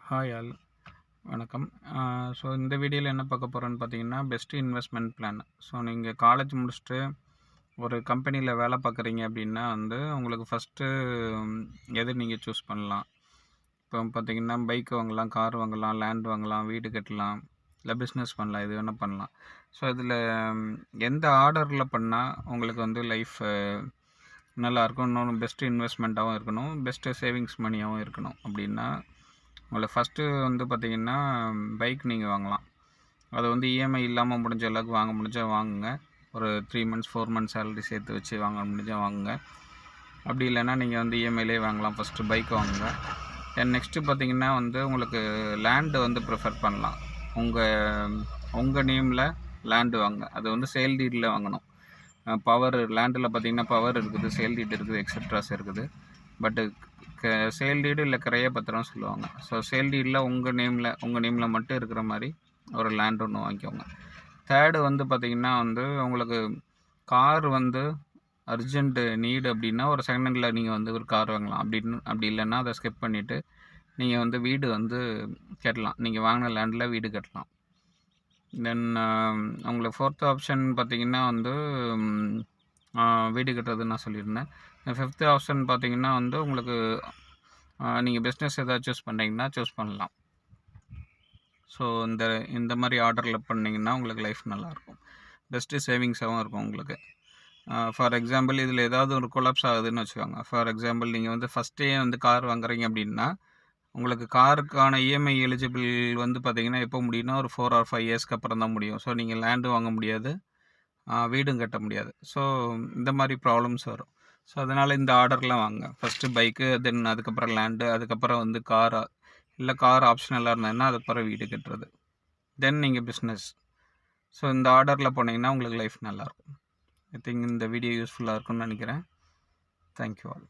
Hi all, வணக்கம். So இந்த வீடியோவில் என்ன பார்க்க போகிறோன்னு பார்த்தீங்கன்னா, பெஸ்ட்டு இன்வெஸ்ட்மெண்ட் பிளான். ஸோ நீங்கள் காலேஜ் முடிச்சுட்டு ஒரு கம்பெனியில் வேலை பார்க்குறீங்க அப்படின்னா உங்களுக்கு ஃபஸ்ட்டு எது நீங்கள் சூஸ் பண்ணலாம். இப்போ பார்த்தீங்கன்னா பைக் வாங்கலாம், கார் வாங்கலாம், லேண்ட் வாங்கலாம், வீடு கட்டலாம், இல்லை பிஸ்னஸ் பண்ணலாம், எது வேணால் பண்ணலாம். ஸோ இதில் எந்த ஆர்டரில் பண்ணால் உங்களுக்கு லைஃப் நல்லாயிருக்கும், இன்னொன்று பெஸ்ட்டு இன்வெஸ்ட்மெண்ட்டாகவும் இருக்கணும், பெஸ்ட்டு சேவிங்ஸ் மணியாகவும் இருக்கணும் அப்படின்னா, உங்களுக்கு ஃபஸ்ட்டு பார்த்திங்கன்னா பைக் நீங்கள் வாங்கலாம். அது இஎம்ஐ இல்லாமல் முடிஞ்ச அளவுக்கு வாங்க முடிஞ்சால் வாங்குங்க. ஒரு 3 மந்த்ஸ் 4 மந்த்ஸ் சேலரி சேர்த்து வச்சு வாங்க முடிஞ்சால் வாங்குங்க. அப்படி இல்லைன்னா நீங்கள் இஎம்ஐலேயே வாங்கலாம். ஃபஸ்ட்டு பைக் வாங்குங்க. தென் நெக்ஸ்ட்டு பார்த்திங்கன்னா உங்களுக்கு லேண்டு ப்ரிஃபர் பண்ணலாம். உங்கள் நேமில் லேண்டு வாங்க. அது சேல் டீடில் வாங்கணும். பவர் லேண்டில் பார்த்திங்கன்னா பவர் இருக்குது, சேல் டீட் இருக்குது, எக்ஸட்ராஸ் இருக்குது. பட்டு சேல் டீடு இல்லை கிரைய பத்திரம் சொல்லுவாங்க. ஸோ சேல் டீடில் உங்கள் நேமில் மட்டும் இருக்கிற மாதிரி ஒரு லேண்ட் ஒன்று வாங்கிக்கோங்க. தேர்டு பார்த்திங்கன்னா உங்களுக்கு கார் அர்ஜென்ட்டு நீடு அப்படின்னா ஒரு செகண்ட் ஹேண்டில் நீங்கள் ஒரு கார் வாங்கலாம். அப்படி இல்லைன்னா அதை ஸ்கிப் பண்ணிவிட்டு நீங்கள் வீடு கட்டலாம். நீங்கள் வாங்கின லேண்டில் வீடு கட்டலாம். தென் உங்களுக்கு ஃபோர்த் ஆப்ஷன் பார்த்திங்கன்னா வீடு கட்டுறதுன்னு நான் சொல்லியிருந்தேன். ஃபிஃப்த்து ஆப்ஷன் பார்த்திங்கன்னா உங்களுக்கு நீங்கள் பிஸ்னஸ் எதாவது சூஸ் பண்ணிங்கன்னா சூஸ் பண்ணலாம். ஸோ இந்த மாதிரி ஆர்டரில் பண்ணிங்கன்னா உங்களுக்கு லைஃப் நல்லாயிருக்கும், பெஸ்ட்டு சேவிங்ஸாகவும் இருக்கும் உங்களுக்கு. ஃபார் எக்ஸாம்பிள் இதில் ஏதாவது ஒரு கொலாப்ஸ் ஆகுதுன்னு வச்சுக்கோங்க. ஃபார் எக்ஸாம்பிள் நீங்கள் ஃபஸ்ட்டே கார் வாங்குறீங்க அப்படின்னா உங்களுக்கு காருக்கான இஎம்ஐ எலிஜிபிள் பார்த்திங்கன்னா எப்போ முடியும்னா ஒரு 4 or 5 இயர்ஸ்க்கு அப்புறம் தான் முடியும். ஸோ நீங்கள் லேண்டு வாங்க முடியாது, வீடும் கட்ட முடியாது. ஸோ இந்த மாதிரி ப்ராப்ளம்ஸ் வரும். ஸோ அதனால் இந்த ஆர்டர்லாம் வாங்க. ஃபஸ்ட்டு பைக்கு, தென் அதுக்கப்புறம் லேண்டு, அதுக்கப்புறம் கார், இல்லை கார் ஆப்ஷனலாக இருந்ததுன்னா அதுக்கப்புறம் வீடு கட்டுறது, தென் நீங்கள் பிஸ்னஸ். ஸோ இந்த ஆர்டரில் போனீங்கன்னா உங்களுக்கு லைஃப் நல்லாயிருக்கும். ஐ திங்க் இந்த வீடியோ யூஸ்ஃபுல்லாக இருக்கும்னு நினைக்கிறேன். Thank you all.